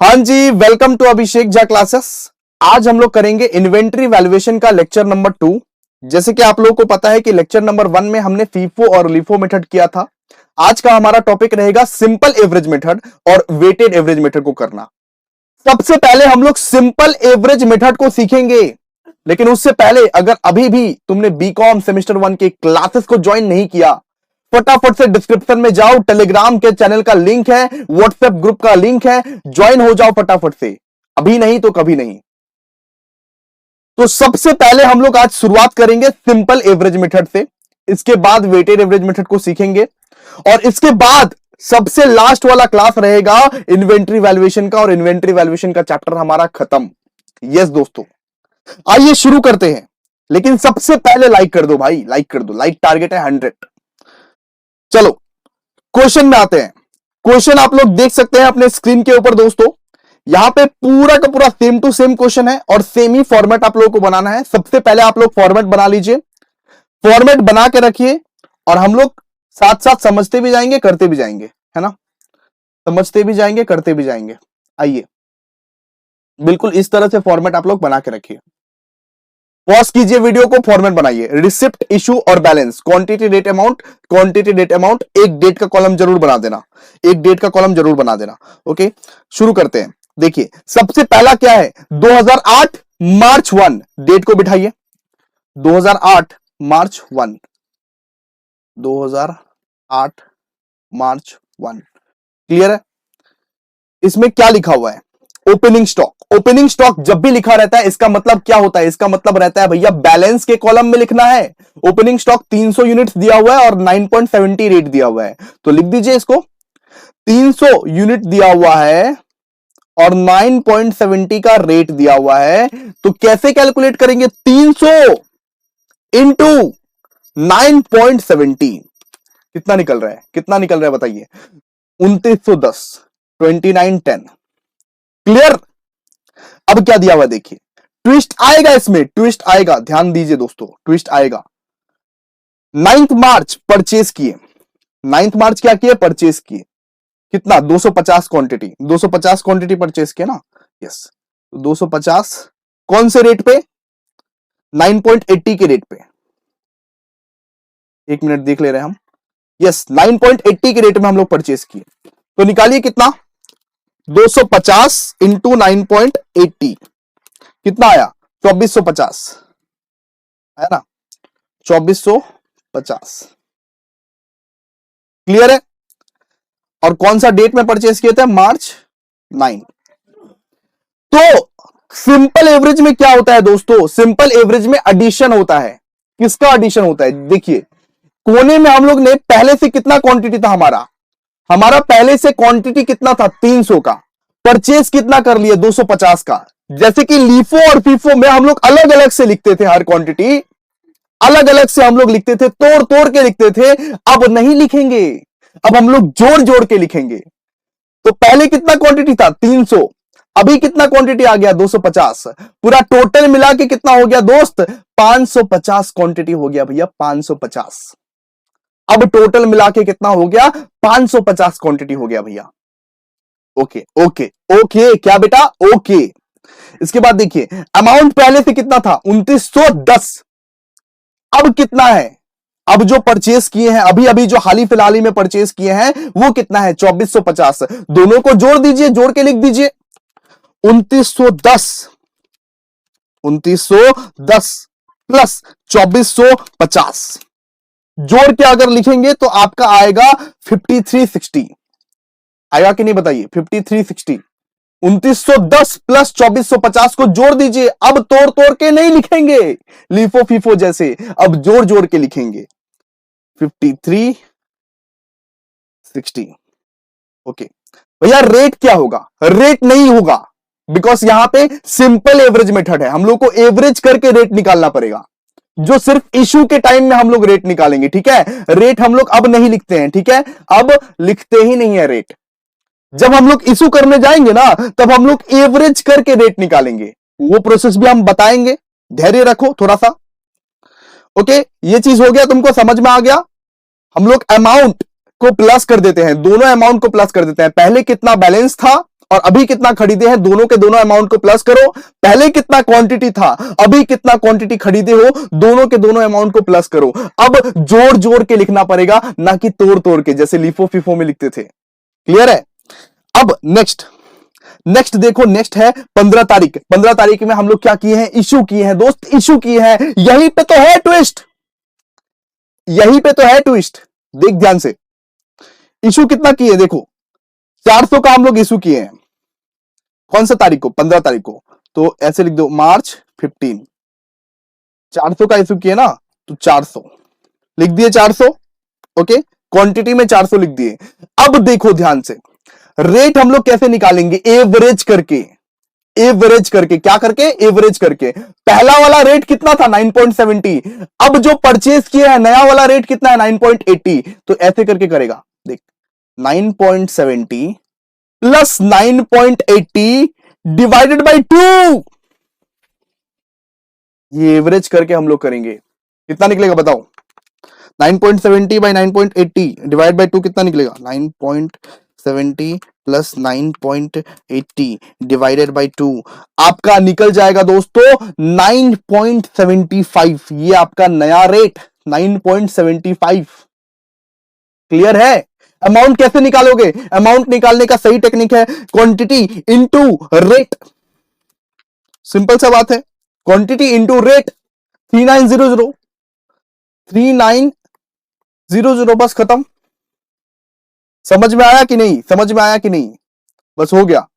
हाँ जी, welcome to Abhishek Jha classes. आज हम लोग करेंगे इन्वेंटरी वैल्यूएशन का लेक्चर नंबर 2। जैसे कि आप लोगों को पता है कि लेक्चर नंबर 1 में हमने फीफो और लिफो मेथड किया था। आज का हमारा टॉपिक रहेगा सिंपल एवरेज मेथड और वेटेड एवरेज मेथड को करना। सबसे पहले हम लोग सिंपल एवरेज मेथड को सीखेंगे, लेकिन उससे पहले अगर अभी भी तुमने बीकॉम सेमेस्टर 1 के क्लासेस को ज्वाइन नहीं किया, फटाफट से डिस्क्रिप्शन में जाओ, टेलीग्राम के चैनल का लिंक है, व्हाट्सएप ग्रुप का लिंक है, ज्वाइन हो जाओ फटाफट से, अभी नहीं तो कभी नहीं। तो सबसे पहले हम लोग आज शुरुआत करेंगे सिंपल एवरेज मेथड से, इसके बाद वेटेड एवरेज मेथड को सीखेंगे और इसके बाद सबसे लास्ट वाला क्लास रहेगा इन्वेंटरी वैल्यूएशन का, और इन्वेंटरी वैल्यूएशन का चैप्टर हमारा खत्म। यस दोस्तों, आइए शुरू करते हैं, लेकिन सबसे पहले लाइक कर दो भाई, लाइक कर दो, लाइक टारगेट है 100। चलो क्वेश्चन में आते हैं। क्वेश्चन आप लोग देख सकते हैं अपने स्क्रीन के ऊपर दोस्तों। यहां पे पूरा का पूरा सेम टू सेम क्वेश्चन है और सेम ही फॉर्मेट आप लोगों को बनाना है। सबसे पहले आप लोग फॉर्मेट बना लीजिए, फॉर्मेट बना के रखिए और हम लोग साथ साथ समझते भी जाएंगे, करते भी जाएंगे, है ना। समझते भी जाएंगे, करते भी जाएंगे। आइए, बिल्कुल इस तरह से फॉर्मेट आप लोग बना के रखिए। पॉज कीजिए वीडियो को, फॉर्मेट बनाइए। रिसिप्ट, इशू और balance, quantity, date, amount, quantity, date, amount, एक डेट का कॉलम जरूर बना देना, एक डेट का कॉलम जरूर बना देना। ओके, शुरू करते हैं। देखिए सबसे पहला क्या है, 2008 मार्च 1, डेट को बिठाइए। 2008 मार्च 1, 2008 मार्च 1, क्लियर है। इसमें क्या लिखा हुआ है, ओपनिंग स्टॉक। ओपनिंग स्टॉक जब भी लिखा रहता है इसका मतलब क्या होता है, इसका मतलब रहता है भैया बैलेंस के कॉलम में लिखना है। ओपनिंग स्टॉक 300 यूनिट्स दिया हुआ है और 9.70 रेट दिया हुआ है, तो लिख दीजिए इसको। 300 यूनिट दिया हुआ है और 9.70 का रेट दिया हुआ है, तो कैसे कैलकुलेट करेंगे, 300 इंटू 9.70, कितना निकल रहा है, कितना निकल रहा है बताइए, 2910, 2910। क्लियर। अब क्या दिया हुआ देखिए, ट्विस्ट आएगा, इसमें ट्विस्ट आएगा, ध्यान दीजिए दोस्तों, ट्विस्ट आएगा। 9 मार्च परचेस किए, 9 मार्च क्या किए, परचेस किए, कितना, 250 क्वांटिटी, 250 क्वांटिटी परचेस किए ना। यस, 250 कौन से रेट पे, 9.80 के रेट पे। एक मिनट देख ले रहे हैं हम। यस, 9.80 के रेट में हम लोग परचेस किए, तो निकालिए कितना, 250 इंटू 9.80, कितना आया, 2450, है ना, 2450। क्लियर है। और कौन सा डेट में परचेस किए थे, मार्च 9। तो सिंपल एवरेज में क्या होता है दोस्तों, सिंपल एवरेज में एडिशन होता है। किसका एडिशन होता है, देखिए कोने में हम लोग ने पहले से कितना क्वांटिटी था, हमारा पहले से क्वांटिटी कितना था, 300 का, परचेस कितना कर लिए, 250 का। जैसे कि लीफो और फीफो में हम लोग अलग अलग से लिखते थे, हर क्वांटिटी अलग अलग से हम लोग लिखते थे, तोड़ तोड़ के लिखते थे। अब नहीं लिखेंगे, अब हम लोग जोड़ जोड़ के लिखेंगे। तो पहले कितना क्वांटिटी था, 300, अभी कितना क्वांटिटी आ गया, 250। पूरा टोटल मिला के कितना हो गया दोस्त, 550 क्वांटिटी हो गया भैया, 550। अब टोटल मिला के कितना हो गया, 550 क्वांटिटी हो गया भैया। ओके ओके ओके, क्या बेटा, ओके। इसके बाद देखिए अमाउंट पहले से कितना था, 2910, अब कितना है, अब जो परचेस किए हैं, अभी अभी जो हाल ही फिलहाल ही में परचेस किए हैं वो कितना है, 2450। दोनों को जोड़ दीजिए, जोड़ के लिख दीजिए 2910, 2910 प्लस 2450, जोड़ के अगर लिखेंगे तो आपका आएगा 5360। आएगा कि नहीं बताइए, 5360। 2910 प्लस 2450 को जोड़ दीजिए। अब तोड़ तोड़ के नहीं लिखेंगे लीफो फीफो जैसे, अब जोड़ जोड़ के लिखेंगे 5360। ओके भैया, रेट क्या होगा, रेट नहीं होगा, बिकॉज यहां पे सिंपल एवरेज मेथड है, हम लोग को एवरेज करके रेट निकालना पड़ेगा, जो सिर्फ इशू के टाइम में हम लोग रेट निकालेंगे। ठीक है, रेट हम लोग अब नहीं लिखते हैं, ठीक है, अब लिखते ही नहीं है रेट। जब हम लोग इशू करने जाएंगे ना, तब हम लोग एवरेज करके रेट निकालेंगे, वो प्रोसेस भी हम बताएंगे, धैर्य रखो थोड़ा सा। ओके, ये चीज हो गया, तुमको समझ में आ गया। हम लोग अमाउंट को प्लस कर देते हैं, दोनों अमाउंट को प्लस कर देते हैं। पहले कितना बैलेंस था और अभी कितना खरीदे हैं, दोनों के दोनों अमाउंट को प्लस करो। पहले कितना क्वांटिटी था, अभी कितना क्वांटिटी खरीदे हो, दोनों के दोनों अमाउंट को प्लस करो। अब जोड़ जोड़ के लिखना पड़ेगा, ना कि तोड़ तोड़ के जैसे लिफो फिफो में लिखते थे। क्लियर है? अब नेक्स्ट देखो, नेक्स्ट है 15 तारीख। 15 तारीख में हम लोग क्या किए हैं, इशू किए हैं दोस्त, इशू किए हैं। यहीं पे तो है ट्विस्ट, यहीं पे तो है ट्विस्ट। देख ध्यान से, इशू कितना किए, देखो 400 का हम लोग इशू किए हैं। कौन सा तारीख को, 15 तारीख को। तो ऐसे लिख दो, मार्च 15 400 का इशू किए ना, तो 400 लिख दिए, 400। ओके, क्वांटिटी में 400 लिख दिए। अब देखो ध्यान से, रेट हम लोग कैसे निकालेंगे, एवरेज करके। एवरेज करके, क्या करके, एवरेज करके। पहला वाला रेट कितना था, 9.70। अब जो परचेज किया है नया वाला रेट कितना है, 9.80। तो ऐसे करके करेगा, देख 9.70 प्लस 9.80 डिवाइडेड बाई 2। ये एवरेज करके हम लोग करेंगे, कितना निकलेगा बताओ। 9.70 बाई 9.80 डिवाइड बाई 2 कितना निकलेगा, 9.70 प्लस 9.80 डिवाइडेड बाई 2 आपका निकल जाएगा दोस्तों 9.75। ये आपका नया रेट 9.75। क्लियर है? अमाउंट कैसे निकालोगे, अमाउंट निकालने का सही टेक्निक है क्वांटिटी इनटू रेट। सिंपल सा बात है, क्वांटिटी इनटू रेट। 3900 3900 बस खत्म। समझ में आया कि नहीं, समझ में आया कि नहीं, बस हो गया।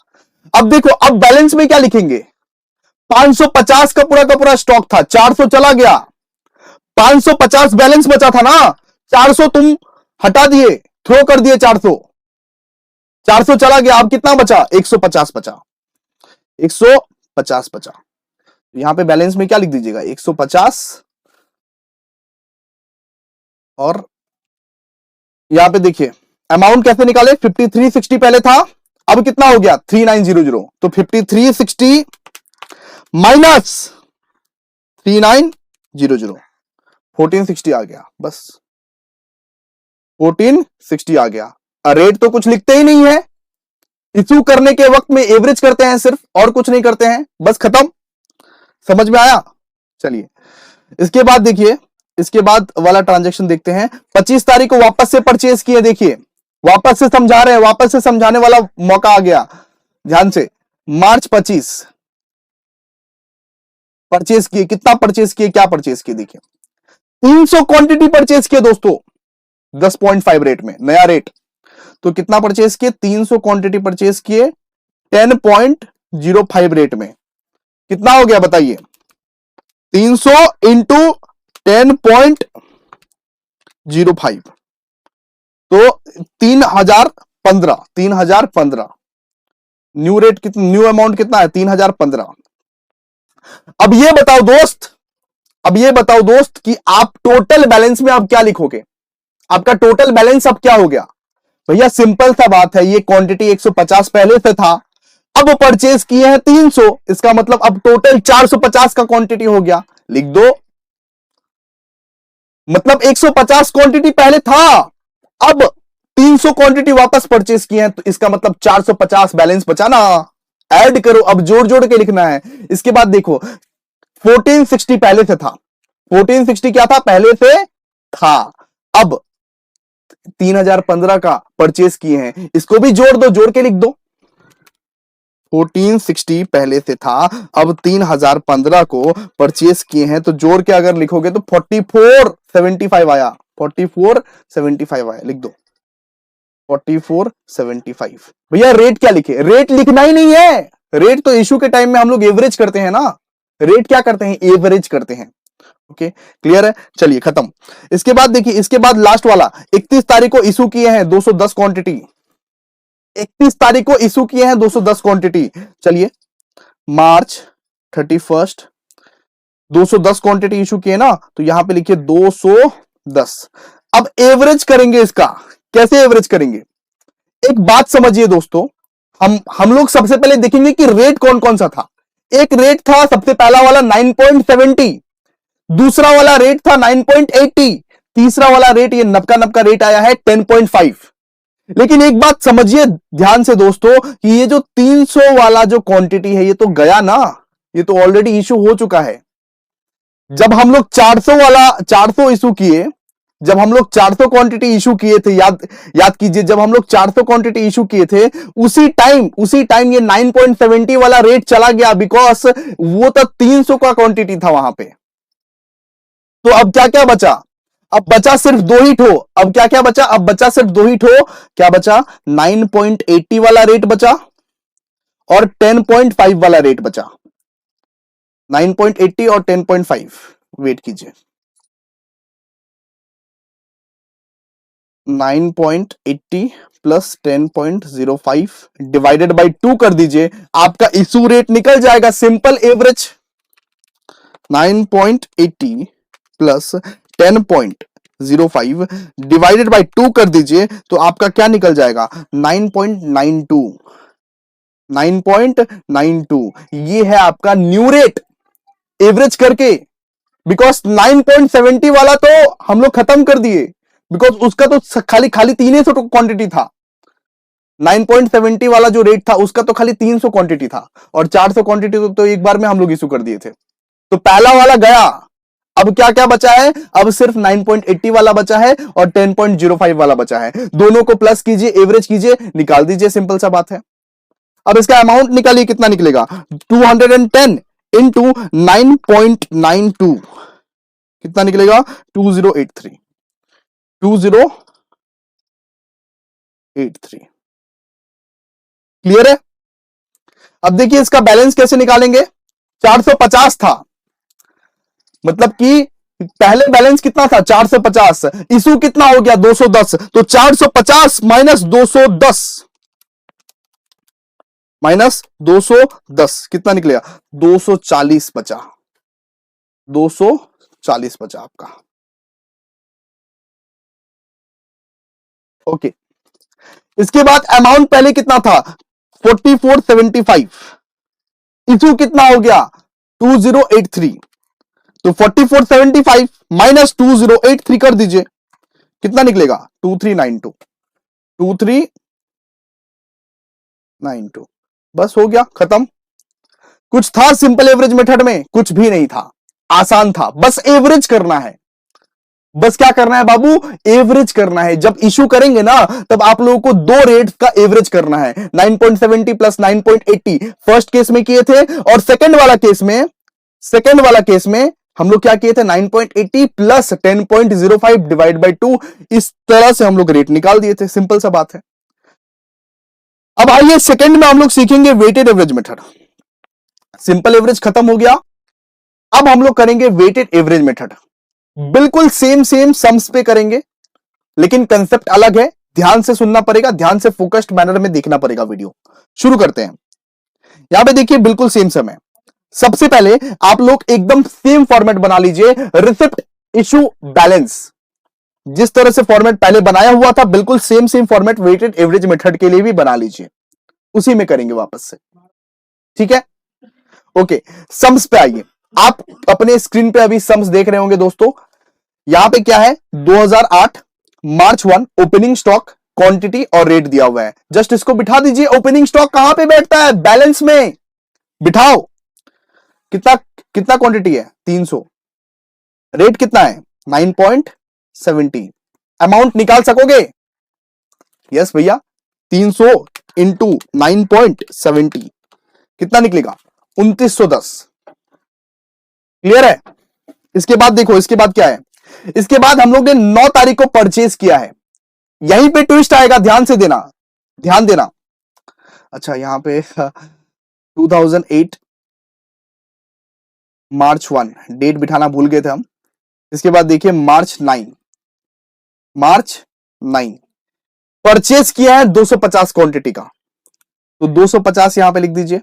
अब देखो, अब बैलेंस में क्या लिखेंगे, 550 का पूरा स्टॉक था, 400 चला गया, 550 बैलेंस बचा था ना, 400 तुम हटा दिए, थ्रो कर दिए, 400 चला गया, अब कितना बचा, 150 बचा, 150 बचा। यहां पे बैलेंस में क्या लिख दीजिएगा, 150। और यहां पे देखिए अमाउंट कैसे निकाले, 5360 पहले था, अब कितना हो गया 3900। तो 5360 माइनस 3900 1460 आ गया, बस 1460 आ गया। रेट तो कुछ लिखते ही नहीं है, इशू करने के वक्त में एवरेज करते हैं सिर्फ, और कुछ नहीं करते हैं, बस खत्म। समझ में आया? चलिए इसके बाद देखिए, इसके बाद वाला ट्रांजैक्शन देखते हैं। 25 तारीख को वापस से परचेज किए, देखिए वापस से समझा रहे हैं, वापस से समझाने वाला मौका आ गया, ध्यान से। मार्च 25 परचेज किए, कितना परचेज किए, क्या परचेज किए, देखिए 300 क्वांटिटी परचेज किए दोस्तों, 10.5 रेट में, नया रेट। तो कितना परचेज किए, 300 क्वांटिटी परचेज किए 10.05 रेट में। कितना हो गया बताइए, 300 इंटू 10.05 तो 3015 न्यू रेट कितना, न्यू अमाउंट कितना है, 3015। अब ये बताओ दोस्त, अब ये बताओ दोस्त कि आप टोटल बैलेंस में आप क्या लिखोगे, आपका टोटल बैलेंस अब क्या हो गया। भैया सिंपल सा बात है, ये क्वांटिटी 150 पहले से था, अब परचेज किए हैं 300, इसका मतलब अब टोटल 450 का क्वांटिटी हो गया, लिख दो। मतलब 150 क्वांटिटी पहले था, अब 300 क्वांटिटी वापस परचेज किए हैं, तो इसका मतलब 450 बैलेंस बचा ना, ऐड करो, अब जोड़ जोड़ के लिखना है। इसके बाद देखो 1460 पहले से था, 1460 क्या था, पहले से था, अब 3015 का परचेज किए हैं, इसको भी जोड़ दो, जोड़ के लिख दो। 1460 पहले से था, अब 3015 को परचेज किए हैं, तो जोड़ के अगर लिखोगे तो 4475 आया, 4475 आया, लिख दो 4475। भैया रेट क्या लिखे, रेट लिखना ही नहीं है, रेट तो इशू के टाइम में हम लोग एवरेज करते हैं ना, रेट क्या करते हैं, एवरेज करते हैं। ओके क्लियर है, चलिए खत्म। इसके बाद देखिए, इसके बाद लास्ट वाला 31 तारीख को इशू किए हैं 210 क्वांटिटी, 31 तारीख को इशू किए हैं 210 क्वांटिटी। चलिए मार्च 31 210 क्वांटिटी इशू किए ना, तो यहां पे लिखिए 210। अब एवरेज करेंगे इसका, कैसे एवरेज करेंगे, एक बात समझिए दोस्तों, हम लोग सबसे पहले देखेंगे कि रेट कौन कौन सा था। एक रेट था सबसे पहला वाला 9.70, दूसरा वाला रेट था 9.80, तीसरा वाला रेट ये नबका रेट आया है 10.5। लेकिन एक बात समझिए ध्यान से दोस्तों कि ये जो 300 वाला जो क्वांटिटी है ये तो गया ना, ये तो ऑलरेडी इशू हो चुका है। जब हम लोग 400 वाला 400 इशू किए, जब हम लोग 400 क्वांटिटी इशू किए थे, याद कीजिए, जब हम लोग 400 क्वांटिटी इशू किए थे उसी टाइम ये 9.70 वाला रेट चला गया, बिकॉज वो तो 300 का क्वांटिटी था वहां पे। तो अब क्या क्या बचा? अब बचा सिर्फ दो ही ठो। अब क्या क्या बचा? अब बचा सिर्फ दो ही ठो। क्या बचा? 9.80 वाला रेट बचा और 10.5 वाला रेट बचा। 9.80 और 10.5। वेट कीजिए, 9.80 प्लस 10.05 डिवाइडेड बाई 2 कर दीजिए, आपका इशू रेट निकल जाएगा। Simple average 9.80 plus 10.05 divided by 2 कर दीजिए तो आपका क्या निकल जाएगा? 9.92। 9.92 ये है आपका न्यू रेट एवरेज करके। बिकॉज 9.70 वाला तो हम लोग खत्म कर दिए, बिकॉज उसका तो खाली खाली 300 क्वांटिटी था। 9.70 वाला जो रेट था उसका तो खाली 300 क्वांटिटी था, और 400 क्वांटिटी तो एक बार में हम लोग इशू कर दिए थे। तो पहला वाला गया। अब क्या क्या बचा है? अब सिर्फ 9.80 वाला बचा है और 10.05 वाला बचा है। दोनों को प्लस कीजिए, एवरेज कीजिए, निकाल दीजिए, सिंपल सा बात है। अब इसका अमाउंट निकालिए, कितना निकलेगा? 210 इंटू 9.92 कितना निकलेगा? 2083। 2083 क्लियर है? अब देखिए इसका बैलेंस कैसे निकालेंगे। 450 था, मतलब कि पहले बैलेंस कितना था? 450। इशू कितना हो गया? 210। तो 450 माइनस 210 माइनस 210 कितना निकलेगा? 240 बचा। 240 बचा आपका। ओके, इसके बाद अमाउंट पहले कितना था? 4475। इशू कितना हो गया? 2083। तो 4475 माइनस 2083 कर दीजिए, कितना निकलेगा? 2392। 2392 बस हो गया, खत्म। कुछ था सिंपल एवरेज मेथड में? कुछ भी नहीं था, आसान था। बस एवरेज करना है। बस क्या करना है बाबू? एवरेज करना है। जब इशू करेंगे ना तब आप लोगों को दो रेट का एवरेज करना है। 9.70 प्लस 9.80 फर्स्ट केस में किए थे, और सेकंड वाला केस में हम लोग क्या किए थे? 9.80 प्लस 10.05 डिवाइड बाई 2। इस तरह से हम लोग रेट निकाल दिए थे। सिंपल सा बात है। अब आइए सेकंड में हम लोग सीखेंगे weighted average method. Simple average खत्म हो गया, अब हम लोग करेंगे वेटेड एवरेज मेथड। बिल्कुल सेम सम्स पे करेंगे, लेकिन कंसेप्ट अलग है। ध्यान से सुनना पड़ेगा, ध्यान से फोकस्ड मैनर में देखना पड़ेगा वीडियो। शुरू करते हैं। यहां पे देखिए बिल्कुल सेम समय। सबसे पहले आप लोग एकदम सेम फॉर्मेट बना लीजिए, रिसिप्ट इशू बैलेंस। जिस तरह से फॉर्मेट पहले बनाया हुआ था बिल्कुल same format weighted average method के लिए भी बना लीजिए, उसी में करेंगे वापस से। ठीक है, ओके। सम्स पे आइए। आप अपने स्क्रीन पे अभी सम्स देख रहे होंगे दोस्तों। यहां पे क्या है? 2008 मार्च 1 ओपनिंग स्टॉक, क्वांटिटी और रेट दिया हुआ है। जस्ट इसको बिठा दीजिए। ओपनिंग स्टॉक कहां पे बैठता है? बैलेंस में बिठाओ। कितना कितना क्वांटिटी है? 300। रेट कितना है? 9.70। अमाउंट निकाल सकोगे? यस भैया। 300 इंटू 9.70 कितना निकलेगा? 2910। क्लियर है? इसके बाद देखो, इसके बाद क्या है? इसके बाद हम लोग ने 9 तारीख को परचेज किया है। यहीं पे ट्विस्ट आएगा, ध्यान से देना, ध्यान देना। अच्छा, यहां पे 2008 मार्च 1 डेट बिठाना भूल गए थे हम। इसके बाद देखिए मार्च 9 परचेज किया है 250 क्वांटिटी का, तो 250 यहां पे लिख दीजिए।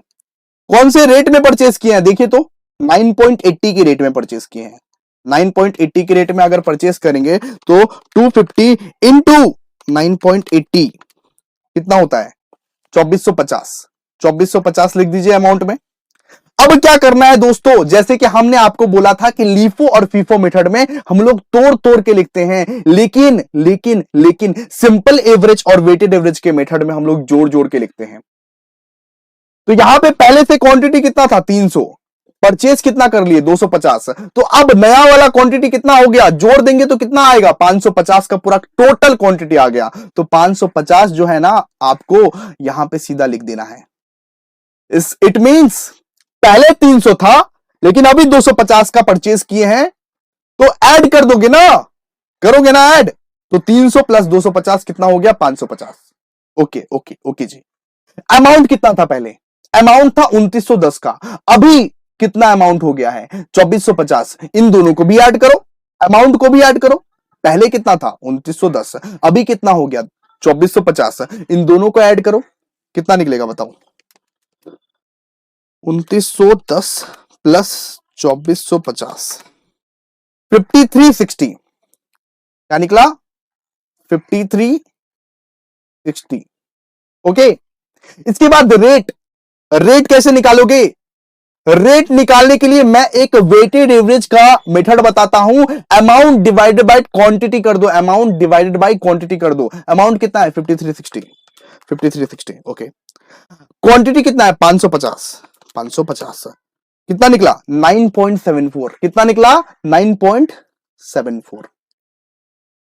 कौन से रेट में परचेज किए हैं? देखिए तो 9.80 के रेट में परचेज किए हैं। 9.80 के रेट में अगर परचेज करेंगे तो 250 इंटू 9.80 कितना होता है? 2450। 2450 लिख दीजिए अमाउंट में। अब क्या करना है दोस्तों, जैसे कि हमने आपको बोला था कि लीफो और फीफो मेथड में हम लोग तोड़ तोड़ के लिखते हैं, लेकिन लेकिन लेकिन सिंपल एवरेज और वेटेड एवरेज के मेथड में हम लोग जोड़ जोड़ के लिखते हैं। तो यहां पे पहले से क्वांटिटी कितना था 300, परचेज कितना कर लिए 250, तो अब नया वाला क्वांटिटी कितना हो गया, जोड़ देंगे तो कितना आएगा 550 का पूरा टोटल क्वांटिटी आ गया। तो 550 जो है ना आपको यहां पे सीधा लिख देना है। इट मींस पहले 300 था लेकिन अभी 250 का परचेज किए हैं, तो ऐड कर दोगे ना, करोगे ना ऐड, तो 300 प्लस 250 कितना हो गया 550। ओके ओके ओके जी। अमाउंट कितना था पहले, अमाउंट था 2910 का, अभी कितना अमाउंट हो गया है 2450। इन दोनों को भी ऐड करो, अमाउंट को भी ऐड करो, पहले कितना था 2910, अभी कितना हो गया 2450, इन दोनों को ऐड करो, कितना निकलेगा बताओ, 2910 प्लस 2450, 5360, क्या निकला 5360। ओके, इसके बाद रेट, रेट कैसे निकालोगे, रेट निकालने के लिए मैं एक वेटेड एवरेज का मेथड बताता हूं, अमाउंट डिवाइडेड बाय क्वांटिटी कर दो, अमाउंट डिवाइडेड बाय क्वांटिटी कर दो। अमाउंट कितना है 5360, 5360। ओके, क्वांटिटी कितना है 550, 550 कितना निकला 9.74, कितना निकला 9.74।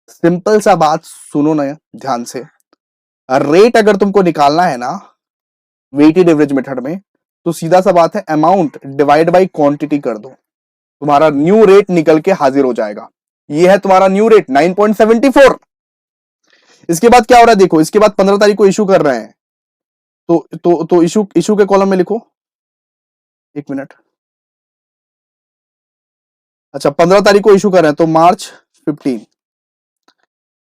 सिंपल सा बात सुनो ना ध्यान से, रेट अगर तुमको निकालना है ना वेटेड एवरेज मेथड में, तो सीधा सा बात है अमाउंट डिवाइड बाय क्वांटिटी कर दो, तुम्हारा न्यू रेट निकल के हाजिर हो जाएगा। ये है तुम्हारा न्यू रेट 9.74। इसके बाद क्या हो रहा है देखो, इसके बाद 15 तारीख को इशू कर रहे हैं, तो इशू के कॉलम में लिखो, एक मिनट, अच्छा 15 तारीख को इशू कर रहे हैं, तो मार्च 15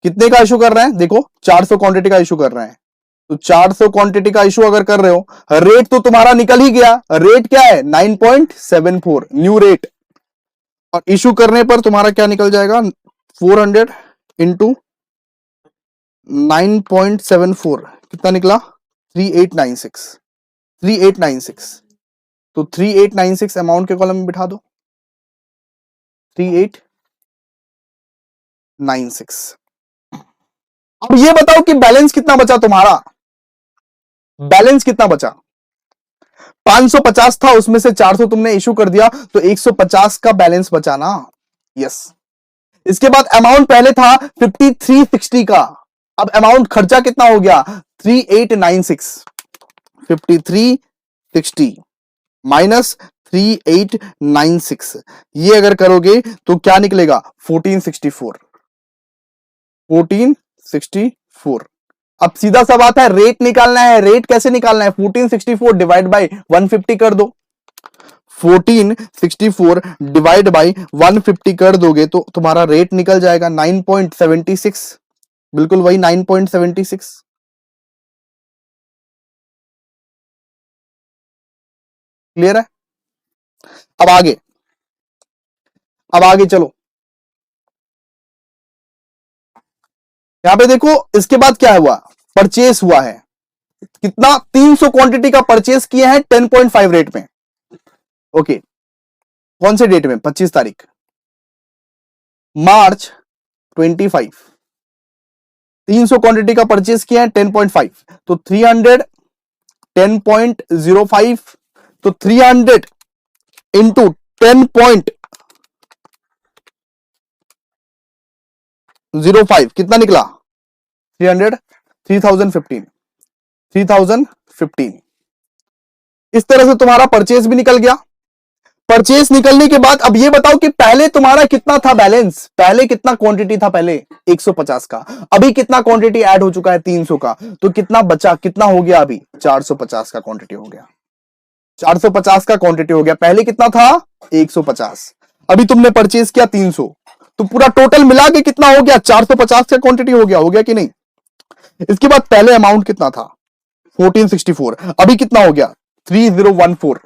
कितने का इशू कर रहे हैं देखो, 400 क्वांटिटी का इशू कर रहे हैं। तो 400 क्वांटिटी का इशू अगर कर रहे हो, रेट तो तुम्हारा निकल ही गया, रेट क्या है 9.74 न्यू रेट, और इशू करने पर तुम्हारा क्या निकल जाएगा 400 इंटू 9.74 कितना निकला 3896, 3896। तो 3896 अमाउंट के कॉलम में बिठा दो, 3896। अब ये बताओ कि बैलेंस कितना बचा तुम्हारा, बैलेंस कितना बचा, 550 था उसमें से 400 तुमने इशू कर दिया, तो 150 का बैलेंस बचा ना, यस। इसके बाद अमाउंट पहले था 5360 का, अब अमाउंट खर्चा कितना हो गया 3896, 5360 माइनस 3896, ये अगर करोगे तो क्या निकलेगा 1464, 1464। अब सीधा सा बात है रेट निकालना है, रेट कैसे निकालना है 1464 डिवाइड बाय 150 कर दो, 1464 डिवाइड बाय 150 कर दोगे तो तुम्हारा रेट निकल जाएगा 9.76, बिल्कुल वही 9.76। क्लियर है, अब आगे, अब आगे चलो, यहां पे देखो इसके बाद क्या हुआ, परचेस हुआ है कितना 300 क्वांटिटी का परचेस किए हैं 10.5 रेट में। ओके, कौन से डेट में 25 तारीख मार्च 25, 300 क्वांटिटी का परचेस किया है 10.5, तो 300 10.05, तो 300 इंटू 10.05 कितना निकला 300, 3015, 3015। इस तरह से तुम्हारा परचेस भी निकल गया। परचेस निकलने के बाद अब ये बताओ कि पहले तुम्हारा कितना था बैलेंस, पहले कितना क्वांटिटी था, पहले 150 का, अभी कितना क्वांटिटी ऐड हो चुका है 300 का, तो कितना बचा, कितना हो गया अभी 450 का क्वांटिटी हो गया, 450 का क्वांटिटी हो गया, पहले कितना था 150, अभी तुमने परचेस किया 300, तो पूरा टोटल मिला के कितना हो गया 450 का क्वांटिटी हो गया कि नहीं। इसके बाद पहले अमाउंट कितना था 1464, अभी कितना हो गया 3014,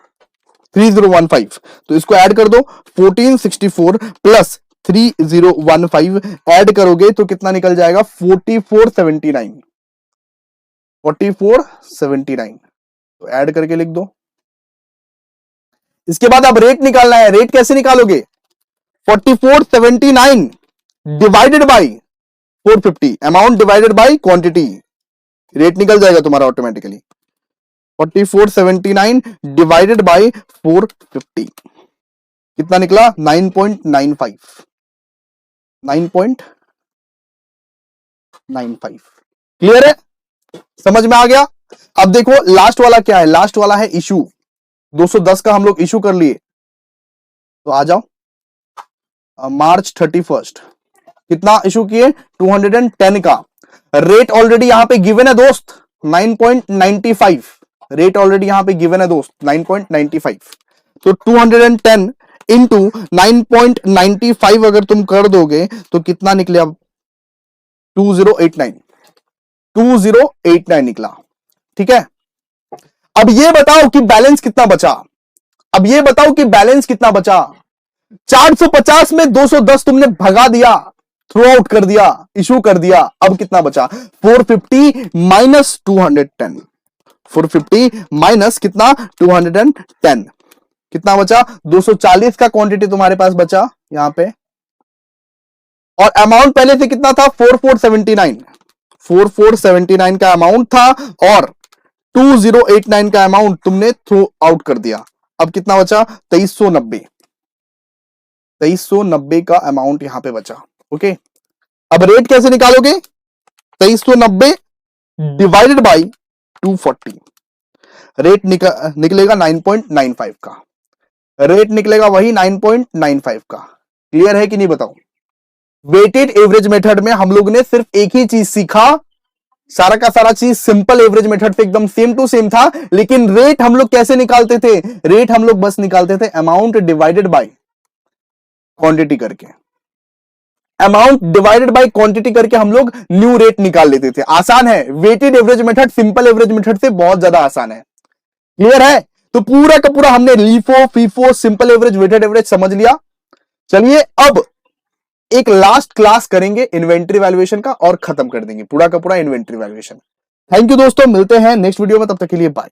3015, तो इसको ऐड कर दो 1464 प्लस 3015 ऐड करोगे तो कितना निकल जाएगा 4479, 4479, तो ऐड करके लिख दो इसके बाद अब रेट निकालना है। रेट कैसे निकालोगे? 4479 divided by 450, amount divided by quantity, rate निकल जाएगा तुम्हारा ऑटोमेटिकली। 4479 डिवाइडेड बाई 450 कितना निकला? 9.95। 9.95 क्लियर है? समझ में आ गया? अब देखो लास्ट वाला क्या है। लास्ट वाला है इशू। 210 का हम लोग इशू कर लिए, तो आ जाओ। मार्च 31 कितना इशू किए? 210 का। रेट ऑलरेडी यहां पे गिवन है दोस्त, 9.95। रेट ऑलरेडी यहां पे गिवन है दोस्त, 9.95। तो 210 इंटू 9.95 अगर तुम कर दोगे तो कितना निकले? अब 2089 निकला। ठीक है, अब ये बताओ कि बैलेंस कितना बचा। अब ये बताओ कि बैलेंस कितना बचा। 450 में 210 तुमने भगा दिया, थ्रो आउट कर दिया, इशू कर दिया। अब कितना बचा? 450 माइनस 210। 450 माइनस कितना? 210 कितना बचा? 240 का क्वांटिटी तुम्हारे पास बचा यहां पे। और अमाउंट पहले से कितना था? 4479 का अमाउंट था और 2089 का अमाउंट तुमने थ्रो आउट कर दिया। अब कितना बचा? 2390 का अमाउंट यहां पे बचा। ओके, अब रेट कैसे निकालोगे? 2390 डिवाइडेड बाई 240, रेट निकलेगा 9.95 का। रेट निकलेगा वही 9.95 का। क्लियर है कि नहीं बताओ? वेटेड एवरेज मेथड में हम लोग ने सिर्फ एक ही चीज सीखा, सारा का सारा चीज सिंपल एवरेज मेथड से एकदम सेम टू सेम था, लेकिन रेट हम लोग कैसे निकालते थे? रेट हम लोग बस निकालते थे अमाउंट डिवाइडेड बाय क्वांटिटी करके। अमाउंट डिवाइडेड बाय क्वांटिटी करके हम लोग न्यू रेट निकाल लेते थे। आसान है, weighted average method simple average method से बहुत ज्यादा आसान है। क्लियर है? तो पूरा का पूरा हमने LIFO, FIFO, simple average, weighted average समझ लिया। चलिए अब एक लास्ट क्लास करेंगे इन्वेंट्री वैल्यूएशन का और खत्म कर देंगे पूरा का पूरा इन्वेंट्री वैल्यूएशन। थैंक यू दोस्तों, मिलते हैं नेक्स्ट वीडियो में, तब तक के लिए बाय।